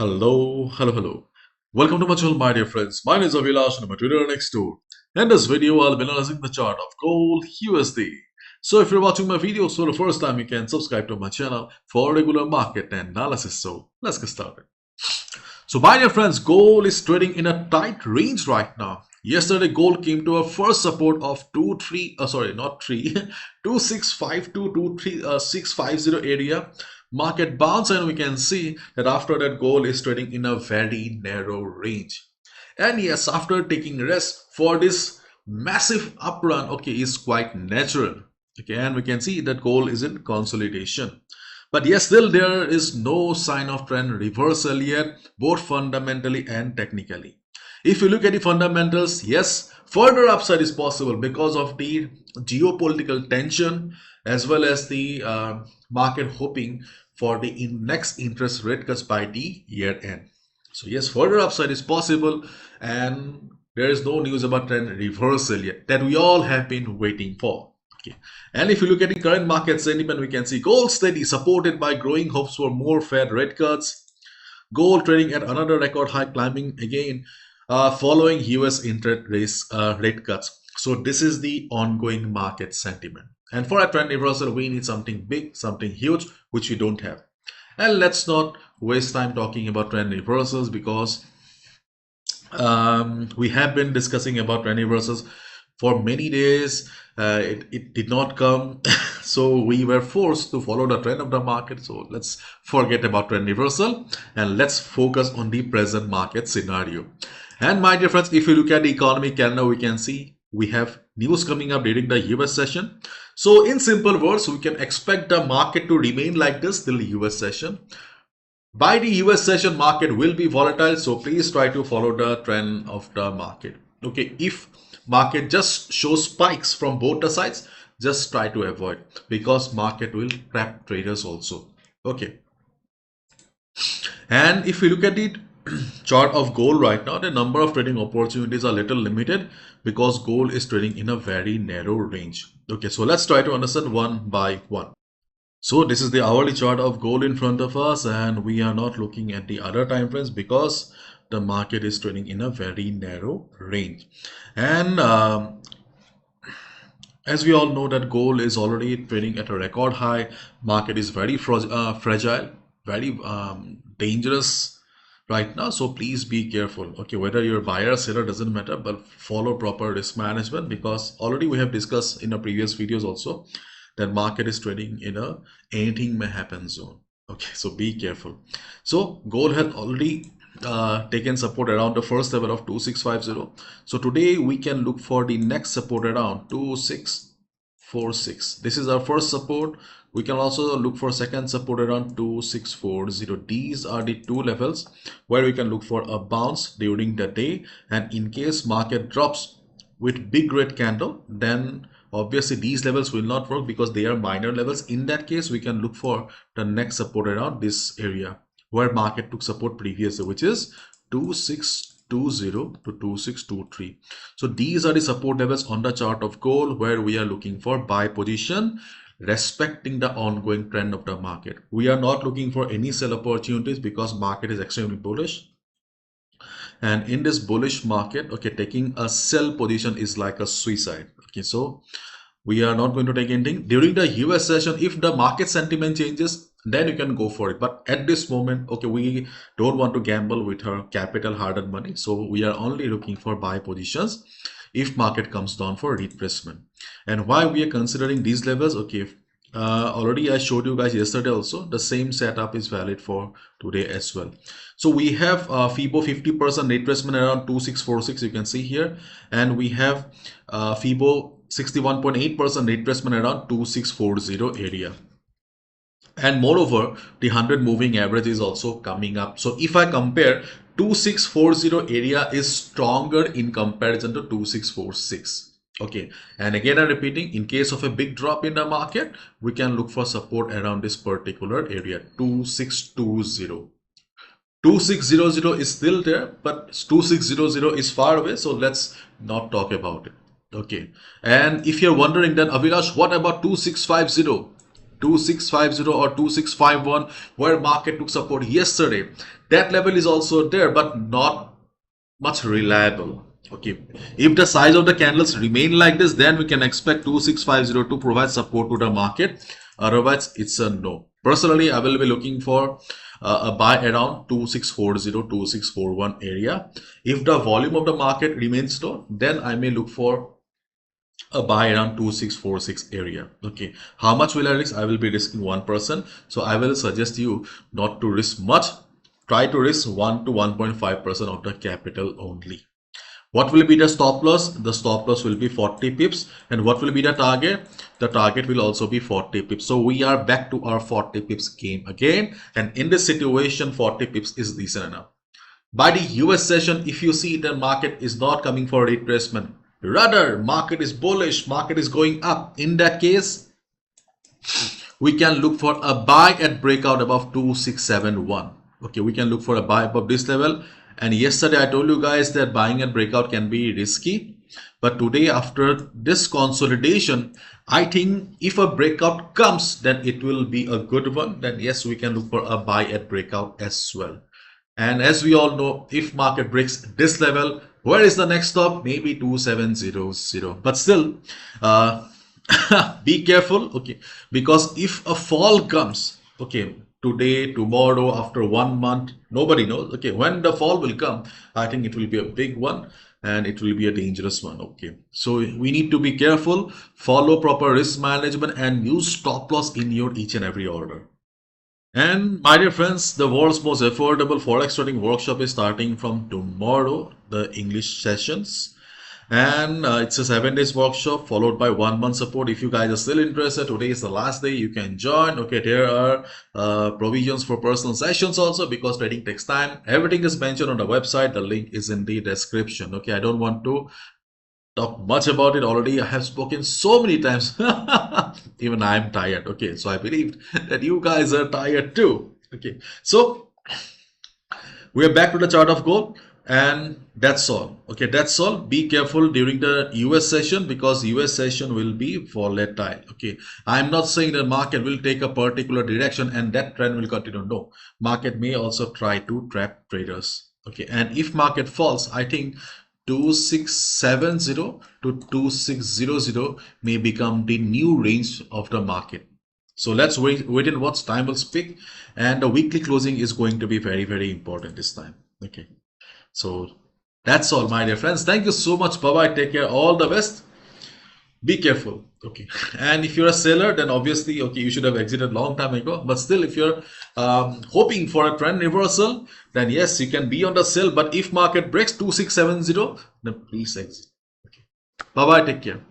Hello. Welcome to my channel, my dear friends. My name is Avilash and I'm a trader next door. In this video, I'll be analyzing the chart of gold USD. So if you're watching my videos for the first time, you can subscribe to my channel for regular market analysis. So let's get started. So my dear friends, gold is trading in a tight range right now. Yesterday, gold came to a first support of 2652 to 2650 area. Market bounce, and we can see that after that gold is trading in a very narrow range. And yes, after taking rest for this massive up run, okay, is quite natural. Okay, and we can see that gold is in consolidation. But yes, still there is no sign of trend reversal yet, both fundamentally and technically. If you look at the fundamentals, yes, further upside is possible because of the geopolitical tension as well as the market hoping for the next interest rate cuts by the year end. So yes, further upside is possible, and there is no news about trend reversal yet that we all have been waiting for. Okay. And if you look at the current market sentiment, we can see gold steady, supported by growing hopes for more Fed rate cuts. Gold trading at another record high, climbing again following US interest rate cuts. So this is the ongoing market sentiment. And for a trend reversal, we need something big, something huge, which we don't have. And let's not waste time talking about trend reversals because we have been discussing about trend reversals for many days. It did not come, so we were forced to follow the trend of the market. So let's forget about trend reversal and let's focus on the present market scenario. And my dear friends, if you look at the economy calendar, we can see we have news coming up during the US session. So in simple words, we can expect the market to remain like this till the US session. By the US session, market will be volatile, so please try to follow the trend of the market. Okay, if market just shows spikes from both the sides, just try to avoid, because market will trap traders also. Okay, and if you look at the chart of gold right now, the number of trading opportunities are little limited because gold is trading in a very narrow range. Okay, so let's try to understand one by one. So this is the hourly chart of gold in front of us, and we are not looking at the other time frames because the market is trading in a very narrow range. And as we all know that gold is already trading at a record high. Market is very fragile, very dangerous right now, so please be careful. Okay, whether you're a buyer or seller doesn't matter, but follow proper risk management, because already we have discussed in our previous videos also that market is trading in a anything may happen zone. Okay, so be careful. So gold has already taken support around the first level of 2650. So today we can look for the next support around 2646. This is our first support. We can also look for second support around 2640. These are the two levels where we can look for a bounce during the day, and in case market drops with big red candle, then obviously these levels will not work because they are minor levels. In that case, we can look for the next support around this area where market took support previously, which is 2620 to 2623. So these are the support levels on the chart of gold where we are looking for buy position, respecting the ongoing trend of the market. We are not looking for any sell opportunities because market is extremely bullish. And in this bullish market, okay, taking a sell position is like a suicide. Okay, so we are not going to take anything during the US session. If the market sentiment changes, then you can go for it, but at this moment, okay, we don't want to gamble with our capital, hard-earned money, so we are only looking for buy positions if market comes down for retracement. And why we are considering these levels? Okay, already I showed you guys yesterday also. The same setup is valid for today as well. So we have FIBO 50% retracement around 2646, you can see here, and we have FIBO 61.8% retracement around 2640 area. And moreover, the 100 moving average is also coming up. So if I compare, 2640 area is stronger in comparison to 2646. Okay, and again I'm repeating, in case of a big drop in the market, we can look for support around this particular area, 2620. 2600 is still there, but 2600 is far away, so let's not talk about it. Okay, and if you're wondering then, Avilash, what about 2650? 2650 or 2651, where market took support yesterday. That level is also there, but not much reliable. Okay, if the size of the candles remain like this, then we can expect 2650 to provide support to the market. Otherwise, it's a no. Personally, I will be looking for a buy around 2640, 2641 area. If the volume of the market remains low, then I may look for a buy around 2646 area. Okay, how much will I risk? I will be risking 1%. So I will suggest you not to risk much. Try to risk 1 to 1.5% of the capital only. What will be the stop loss? The stop loss will be 40 pips. And what will be the target? The target will also be 40 pips. So we are back to our 40 pips game again. And in this situation, 40 pips is decent enough. By the US session, if you see the market is not coming for retracement, rather market is bullish, market is going up. In that case, we can look for a buy at breakout above 2671. Okay, we can look for a buy above this level. And yesterday I told you guys that buying at breakout can be risky. But today, after this consolidation, I think if a breakout comes, then it will be a good one. Then yes, we can look for a buy at breakout as well. And as we all know, if market breaks this level, where is the next stop? Maybe 2700. But still, be careful, okay? Because if a fall comes, okay, today, tomorrow, after 1 month, nobody knows. Okay, when the fall will come, I think it will be a big one and it will be a dangerous one. Okay, so we need to be careful, follow proper risk management, and use stop loss in your each and every order. And my dear friends, the world's most affordable Forex trading workshop is starting from tomorrow, the English sessions. And it's a 7 days workshop followed by 1 month support. If you guys are still interested, today is the last day, you can join. Okay, there are provisions for personal sessions also, because trading takes time. Everything is mentioned on the website. The link is in the description. Okay, I don't want to talk much about it. Already I have spoken so many times. Even I am tired. Okay, so I believe that you guys are tired too. Okay, so we are back to the chart of gold. And that's all. Okay, that's all. Be careful during the US session, because US session will be volatile. Okay, I'm not saying the market will take a particular direction and that trend will continue. No, market may also try to trap traders. Okay, and if market falls, I think 2670 to 2600 may become the new range of the market. So let's wait and watch. Time will speak, and the weekly closing is going to be very, very important this time. Okay. So that's all, my dear friends. Thank you so much. Bye-bye. Take care. All the best. Be careful. Okay. And if you're a seller, then obviously, okay, you should have exited long time ago. But still, if you're hoping for a trend reversal, then yes, you can be on the sell. But if market breaks 2670, then please exit. Okay. Bye-bye. Take care.